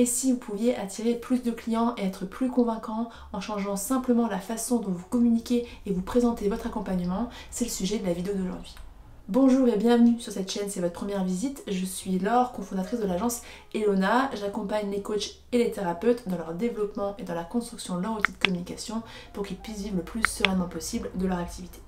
Et si vous pouviez attirer plus de clients et être plus convaincant en changeant simplement la façon dont vous communiquez et vous présentez votre accompagnement, c'est le sujet de la vidéo d'aujourd'hui. Bonjour et bienvenue sur cette chaîne, c'est votre première visite. Je suis Laure, cofondatrice de l'agence Elona. J'accompagne les coachs et les thérapeutes dans leur développement et dans la construction de leur outil de communication pour qu'ils puissent vivre le plus sereinement possible de leur activité.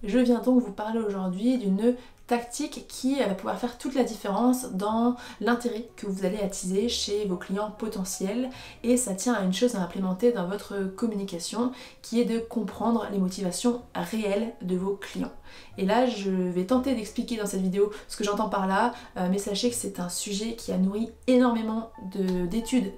Je viens donc vous parler aujourd'hui d'une tactique qui va pouvoir faire toute la différence dans l'intérêt que vous allez attiser chez vos clients potentiels, et ça tient à une chose à implémenter dans votre communication qui est de comprendre les motivations réelles de vos clients. Et là je vais tenter d'expliquer dans cette vidéo ce que j'entends par là, mais sachez que c'est un sujet qui a nourri énormément d'études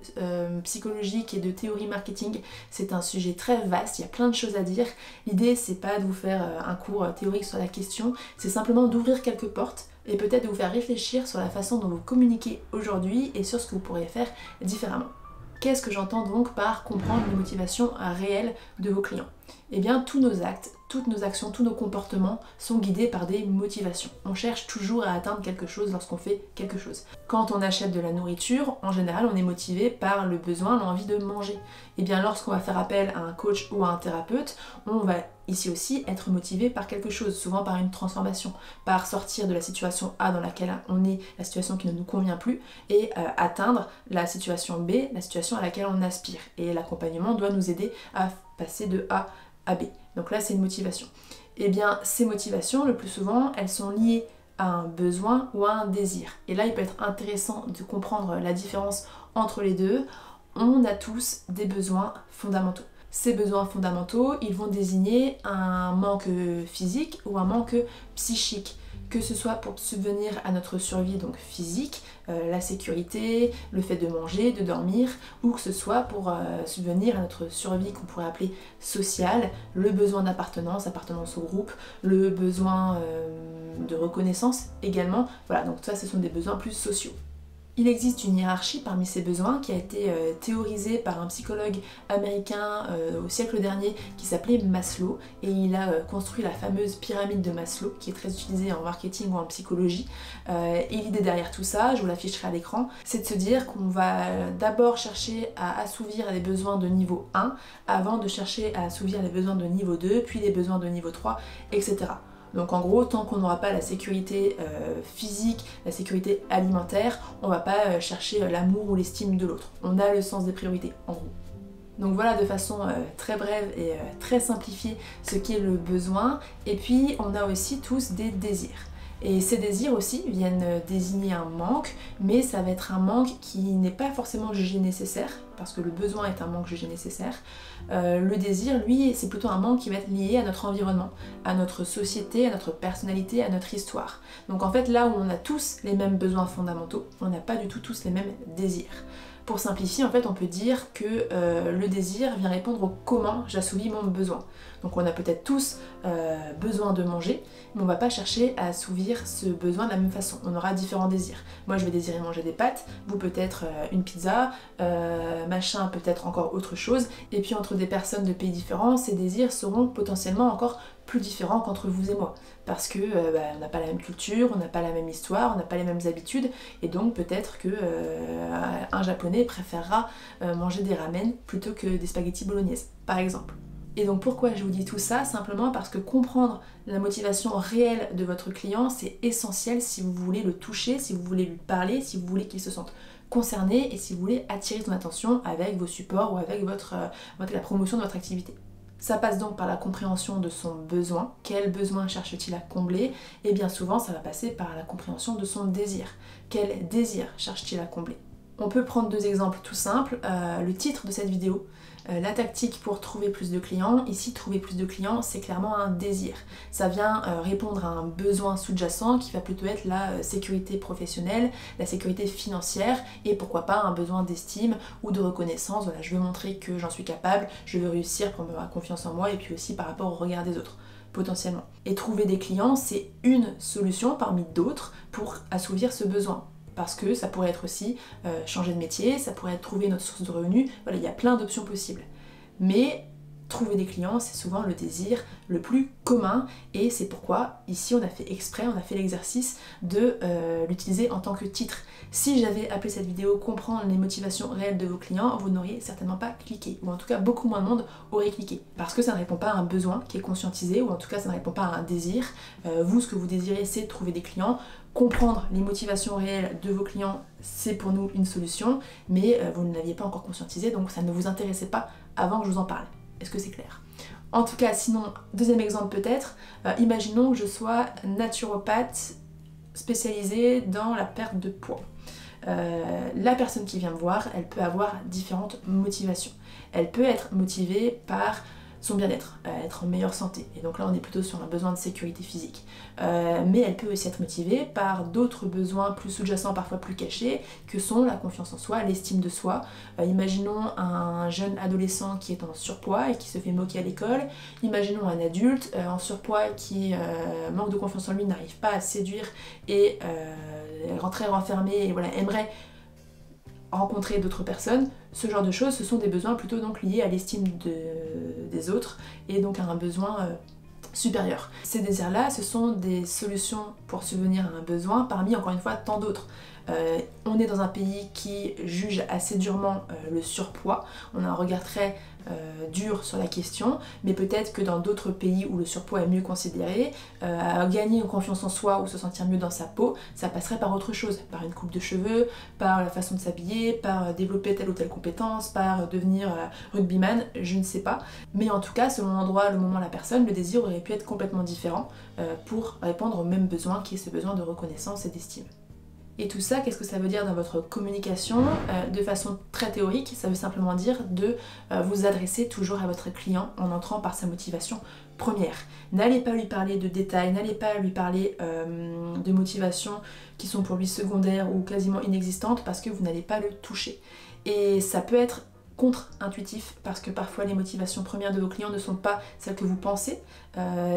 psychologiques et de théorie marketing. C'est un sujet très vaste, il y a plein de choses à dire. L'idée c'est pas de vous faire un cours théorique sur la question, c'est simplement d'ouvrir quelques portes et peut-être de vous faire réfléchir sur la façon dont vous communiquez aujourd'hui et sur ce que vous pourriez faire différemment. Qu'est-ce que j'entends donc par comprendre les motivations réelles de vos clients? Eh bien, tous nos actes, toutes nos actions, tous nos comportements sont guidés par des motivations. On cherche toujours à atteindre quelque chose lorsqu'on fait quelque chose. Quand on achète de la nourriture, en général, on est motivé par le besoin, l'envie de manger. Et bien, lorsqu'on va faire appel à un coach ou à un thérapeute, on va ici aussi être motivé par quelque chose, souvent par une transformation, par sortir de la situation A dans laquelle on est, la situation qui ne nous convient plus, et atteindre la situation B, la situation à laquelle on aspire. Et l'accompagnement doit nous aider à passer de A à B. Donc là, c'est une motivation. Et bien, ces motivations, le plus souvent, elles sont liées à un besoin ou à un désir. Et là, il peut être intéressant de comprendre la différence entre les deux. On a tous des besoins fondamentaux. Ces besoins fondamentaux, ils vont désigner un manque physique ou un manque psychique, que ce soit pour subvenir à notre survie donc physique, la sécurité, le fait de manger, de dormir, ou que ce soit pour subvenir à notre survie qu'on pourrait appeler sociale, le besoin d'appartenance, appartenance au groupe, le besoin de reconnaissance également. Voilà, donc ça ce sont des besoins plus sociaux. Il existe une hiérarchie parmi ces besoins qui a été théorisée par un psychologue américain au siècle dernier qui s'appelait Maslow, et il a construit la fameuse pyramide de Maslow qui est très utilisée en marketing ou en psychologie. Et l'idée derrière tout ça, je vous l'afficherai à l'écran, c'est de se dire qu'on va d'abord chercher à assouvir les besoins de niveau 1 avant de chercher à assouvir les besoins de niveau 2, puis les besoins de niveau 3, etc. Donc en gros, tant qu'on n'aura pas la sécurité physique, la sécurité alimentaire, on va pas chercher l'amour ou l'estime de l'autre. On a le sens des priorités, en gros. Donc voilà de façon très brève et très simplifiée ce qu'est le besoin. Et puis on a aussi tous des désirs. Et ces désirs aussi viennent désigner un manque, mais ça va être un manque qui n'est pas forcément jugé nécessaire, parce que le besoin est un manque jugé nécessaire. Le désir, lui, c'est plutôt un manque qui va être lié à notre environnement, à notre société, à notre personnalité, à notre histoire. Donc en fait, là où on a tous les mêmes besoins fondamentaux, on n'a pas du tout tous les mêmes désirs. Pour simplifier, en fait, on peut dire que le désir vient répondre au comment j'assouvis mon besoin. Donc on a peut-être tous besoin de manger, mais on va pas chercher à assouvir ce besoin de la même façon. On aura différents désirs. Moi je vais désirer manger des pâtes, vous peut-être une pizza, machin peut-être encore autre chose. Et puis entre des personnes de pays différents, ces désirs seront potentiellement encore plus différents qu'entre vous et moi. Parce que on n'a pas la même culture, on n'a pas la même histoire, on n'a pas les mêmes habitudes, et donc peut-être que un japonais préférera manger des ramen plutôt que des spaghettis bolognaise, par exemple. Et donc pourquoi je vous dis tout ça? Simplement parce que comprendre la motivation réelle de votre client, c'est essentiel si vous voulez le toucher, si vous voulez lui parler, si vous voulez qu'il se sente concerné et si vous voulez attirer son attention avec vos supports ou avec la promotion de votre activité. Ça passe donc par la compréhension de son besoin. Quel besoin cherche-t-il à combler? Et bien souvent, ça va passer par la compréhension de son désir. Quel désir cherche-t-il à combler? On peut prendre deux exemples tout simples. Le titre de cette vidéo, la tactique pour trouver plus de clients. Ici, trouver plus de clients, c'est clairement un désir. Ça vient répondre à un besoin sous-jacent qui va plutôt être la sécurité professionnelle, la sécurité financière et pourquoi pas un besoin d'estime ou de reconnaissance. Voilà, je veux montrer que j'en suis capable, je veux réussir pour ma confiance en moi et puis aussi par rapport au regard des autres, potentiellement. Et trouver des clients, c'est une solution parmi d'autres pour assouvir ce besoin. Parce que ça pourrait être aussi changer de métier, ça pourrait être trouver une autre source de revenus, voilà, il y a plein d'options possibles. Mais trouver des clients, c'est souvent le désir le plus commun et c'est pourquoi ici on a fait exprès, on a fait l'exercice de l'utiliser en tant que titre. Si j'avais appelé cette vidéo comprendre les motivations réelles de vos clients, vous n'auriez certainement pas cliqué, ou en tout cas beaucoup moins de monde aurait cliqué, parce que ça ne répond pas à un besoin qui est conscientisé, ou en tout cas ça ne répond pas à un désir. Vous, ce que vous désirez, c'est trouver des clients. Comprendre les motivations réelles de vos clients, c'est pour nous une solution, mais vous ne l'aviez pas encore conscientisé, donc ça ne vous intéressait pas avant que je vous en parle. Est-ce que c'est clair? En tout cas, sinon, deuxième exemple peut-être, imaginons que je sois naturopathe spécialisée dans la perte de poids. La personne qui vient me voir, elle peut avoir différentes motivations. Elle peut être motivée par son bien-être, être en meilleure santé. Et donc là, on est plutôt sur un besoin de sécurité physique. Mais elle peut aussi être motivée par d'autres besoins plus sous-jacents, parfois plus cachés, que sont la confiance en soi, l'estime de soi. Imaginons un jeune adolescent qui est en surpoids et qui se fait moquer à l'école. Imaginons un adulte en surpoids qui manque de confiance en lui, n'arrive pas à séduire et rentrer renfermé et voilà, aimerait rencontrer d'autres personnes. Ce genre de choses, ce sont des besoins plutôt donc liés à l'estime des autres et donc à un besoin supérieur. Ces désirs-là, ce sont des solutions pour subvenir à un besoin parmi, encore une fois, tant d'autres. On est dans un pays qui juge assez durement le surpoids, on a un regard très dur sur la question, mais peut-être que dans d'autres pays où le surpoids est mieux considéré, gagner une confiance en soi ou se sentir mieux dans sa peau, ça passerait par autre chose, par une coupe de cheveux, par la façon de s'habiller, par développer telle ou telle compétence, par devenir rugbyman, je ne sais pas. Mais en tout cas, selon l'endroit, le moment, la personne, le désir aurait pu être complètement différent pour répondre au même besoin qui est ce besoin de reconnaissance et d'estime. Et tout ça, qu'est-ce que ça veut dire dans votre communication? De façon très théorique, ça veut simplement dire de vous adresser toujours à votre client en entrant par sa motivation première. N'allez pas lui parler de détails, n'allez pas lui parler de motivations qui sont pour lui secondaires ou quasiment inexistantes parce que vous n'allez pas le toucher. Et ça peut être contre-intuitif parce que parfois les motivations premières de vos clients ne sont pas celles que vous pensez.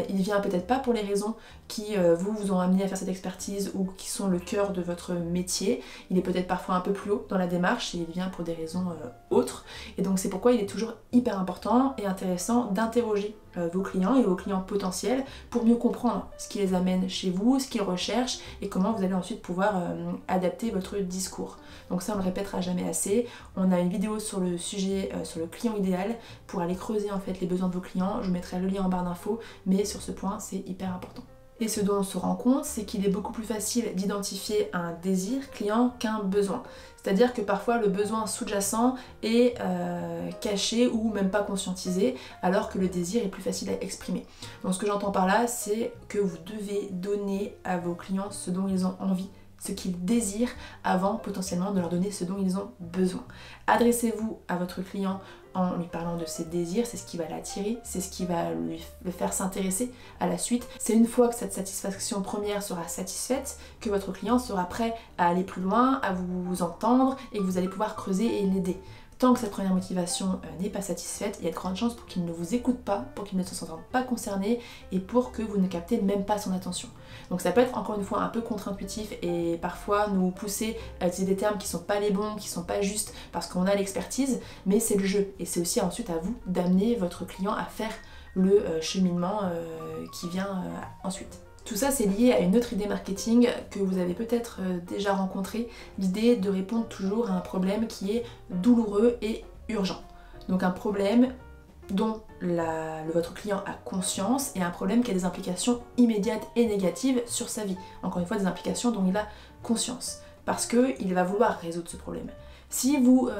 Il vient peut-être pas pour les raisons qui vous ont amené à faire cette expertise ou qui sont le cœur de votre métier. Il est peut-être parfois un peu plus haut dans la démarche et il vient pour des raisons autres. Et donc c'est pourquoi il est toujours hyper important et intéressant d'interroger vos clients et vos clients potentiels pour mieux comprendre ce qui les amène chez vous, ce qu'ils recherchent et comment vous allez ensuite pouvoir adapter votre discours. Donc ça on le répétera jamais assez. On a une vidéo sur le sujet, sur le client idéal pour aller creuser en fait les besoins de vos clients. Je vous mettrai le lien en barre d'infos, mais sur ce point c'est hyper important. Et ce dont on se rend compte, c'est qu'il est beaucoup plus facile d'identifier un désir client qu'un besoin. C'est-à-dire que parfois le besoin sous-jacent est caché ou même pas conscientisé, alors que le désir est plus facile à exprimer. Donc ce que j'entends par là, c'est que vous devez donner à vos clients ce dont ils ont envie, ce qu'ils désirent, avant potentiellement de leur donner ce dont ils ont besoin. Adressez-vous à votre client en lui parlant de ses désirs, c'est ce qui va l'attirer, c'est ce qui va le faire s'intéresser à la suite. C'est une fois que cette satisfaction première sera satisfaite que votre client sera prêt à aller plus loin, à vous entendre et que vous allez pouvoir creuser et l'aider. Tant que cette première motivation n'est pas satisfaite, il y a de grandes chances pour qu'il ne vous écoute pas, pour qu'il ne se sente pas concerné et pour que vous ne captez même pas son attention. Donc ça peut être encore une fois un peu contre-intuitif et parfois nous pousser à utiliser des termes qui sont pas les bons, qui sont pas justes parce qu'on a l'expertise, mais c'est le jeu et c'est aussi ensuite à vous d'amener votre client à faire le cheminement qui vient ensuite. Tout ça c'est lié à une autre idée marketing que vous avez peut-être déjà rencontrée, l'idée de répondre toujours à un problème qui est douloureux et urgent. Donc un problème dont votre client a conscience et un problème qui a des implications immédiates et négatives sur sa vie. Encore une fois, des implications dont il a conscience, parce qu'il va vouloir résoudre ce problème. Si vous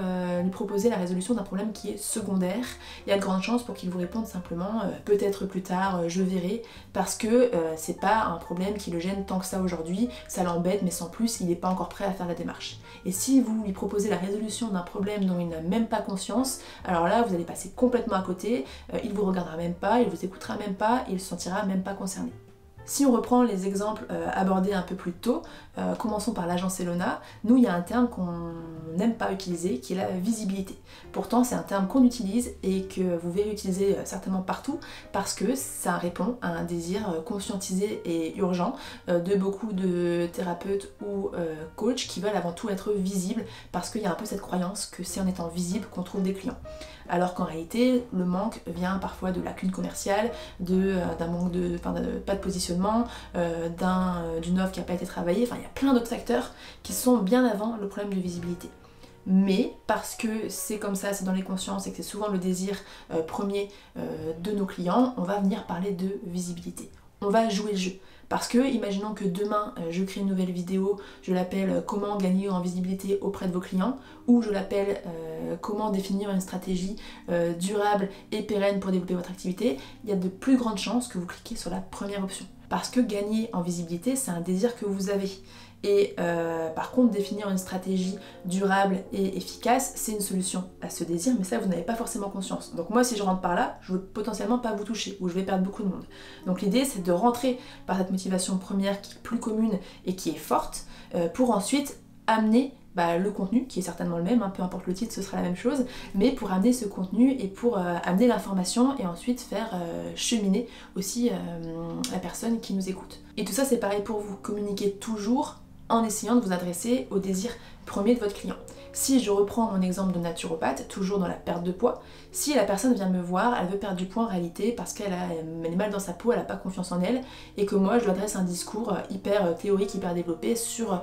lui proposez la résolution d'un problème qui est secondaire, il y a de grandes chances pour qu'il vous réponde simplement peut-être plus tard, je verrai, parce que c'est pas un problème qui le gêne tant que ça aujourd'hui, ça l'embête mais sans plus, il n'est pas encore prêt à faire la démarche. Et si vous lui proposez la résolution d'un problème dont il n'a même pas conscience, alors là vous allez passer complètement à côté, il vous regardera même pas, il vous écoutera même pas, il se sentira même pas concerné. Si on reprend les exemples abordés un peu plus tôt, commençons par l'agence Elona, nous il y a un terme qu'on n'aime pas utiliser qui est la visibilité. Pourtant c'est un terme qu'on utilise et que vous verrez utiliser certainement partout parce que ça répond à un désir conscientisé et urgent de beaucoup de thérapeutes ou coachs qui veulent avant tout être visibles parce qu'il y a un peu cette croyance que c'est en étant visible qu'on trouve des clients. Alors qu'en réalité, le manque vient parfois de lacunes commerciales, d'un manque de, pas de positionnement, d'une offre qui n'a pas été travaillée, enfin il y a plein d'autres facteurs qui sont bien avant le problème de visibilité. Mais parce que c'est comme ça, c'est dans les consciences et que c'est souvent le désir premier de nos clients, on va venir parler de visibilité. On va jouer le jeu. Parce que, imaginons que demain, je crée une nouvelle vidéo, je l'appelle comment gagner en visibilité auprès de vos clients, ou je l'appelle comment définir une stratégie durable et pérenne pour développer votre activité, il y a de plus grandes chances que vous cliquez sur la première option. Parce que gagner en visibilité, c'est un désir que vous avez. Et par contre, définir une stratégie durable et efficace, c'est une solution à ce désir, mais ça, vous n'avez pas forcément conscience. Donc moi, si je rentre par là, je ne veux potentiellement pas vous toucher, ou je vais perdre beaucoup de monde. Donc l'idée, c'est de rentrer par cette motivation première qui est plus commune et qui est forte, pour ensuite amener le contenu, qui est certainement le même, hein, peu importe le titre, ce sera la même chose, mais pour amener ce contenu et pour amener l'information et ensuite faire cheminer aussi la personne qui nous écoute. Et tout ça, c'est pareil pour vous, communiquez toujours en essayant de vous adresser au désir premier de votre client. Si je reprends mon exemple de naturopathe, toujours dans la perte de poids, si la personne vient me voir, elle veut perdre du poids en réalité parce qu'elle est mal dans sa peau, elle n'a pas confiance en elle, et que moi je lui adresse un discours hyper théorique, hyper développé sur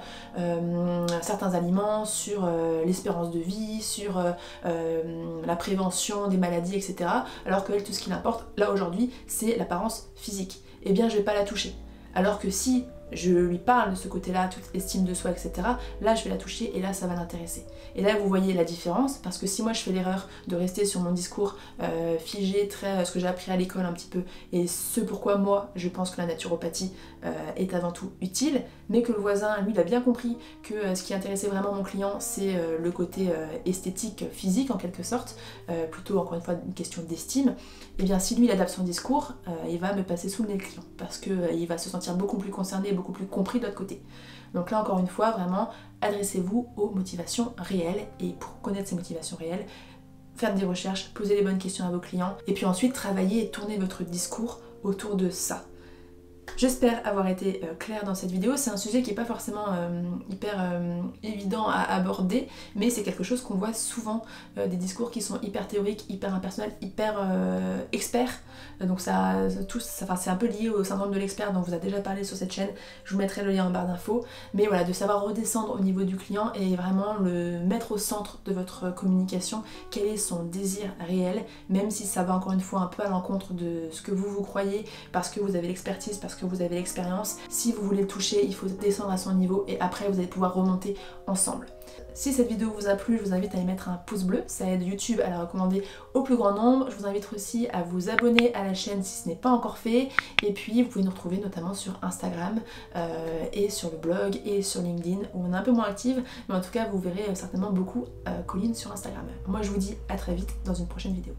certains aliments, sur l'espérance de vie, sur la prévention des maladies, etc. Alors qu'elle, tout ce qui l'importe, là aujourd'hui, c'est l'apparence physique. Eh bien je vais pas la toucher. Alors que si je lui parle de ce côté-là, toute estime de soi, etc., là je vais la toucher et là ça va l'intéresser. Et là vous voyez la différence, parce que si moi je fais l'erreur de rester sur mon discours figé, très ce que j'ai appris à l'école un petit peu, et ce pourquoi moi je pense que la naturopathie est avant tout utile, mais que le voisin, lui, il a bien compris que ce qui intéressait vraiment mon client, c'est le côté esthétique, physique en quelque sorte, plutôt encore une fois une question d'estime, et bien si lui il adapte son discours, il va me passer sous le nez le client, parce qu'il va se sentir beaucoup plus concerné, beaucoup plus compris de l'autre côté. Donc là encore une fois, vraiment, adressez-vous aux motivations réelles, et pour connaître ces motivations réelles, faire des recherches, poser les bonnes questions à vos clients, et puis ensuite travailler et tourner votre discours autour de ça. J'espère avoir été claire dans cette vidéo. C'est un sujet qui n'est pas forcément hyper évident à aborder, mais c'est quelque chose qu'on voit souvent, des discours qui sont hyper théoriques, hyper impersonnels, hyper experts. Donc c'est un peu lié au syndrome de l'expert dont on vous a déjà parlé sur cette chaîne. Je vous mettrai le lien en barre d'infos. Mais voilà, de savoir redescendre au niveau du client et vraiment le mettre au centre de votre communication, quel est son désir réel, même si ça va encore une fois un peu à l'encontre de ce que vous croyez, parce que vous avez l'expertise, parce que vous avez l'expérience. Si vous voulez le toucher, il faut descendre à son niveau et après vous allez pouvoir remonter ensemble. Si cette vidéo vous a plu, je vous invite à y mettre un pouce bleu, ça aide YouTube à la recommander au plus grand nombre. Je vous invite aussi à vous abonner à la chaîne si ce n'est pas encore fait. Et puis vous pouvez nous retrouver notamment sur Instagram et sur le blog et sur LinkedIn où on est un peu moins active, mais en tout cas vous verrez certainement beaucoup Colline sur Instagram. Moi je vous dis à très vite dans une prochaine vidéo.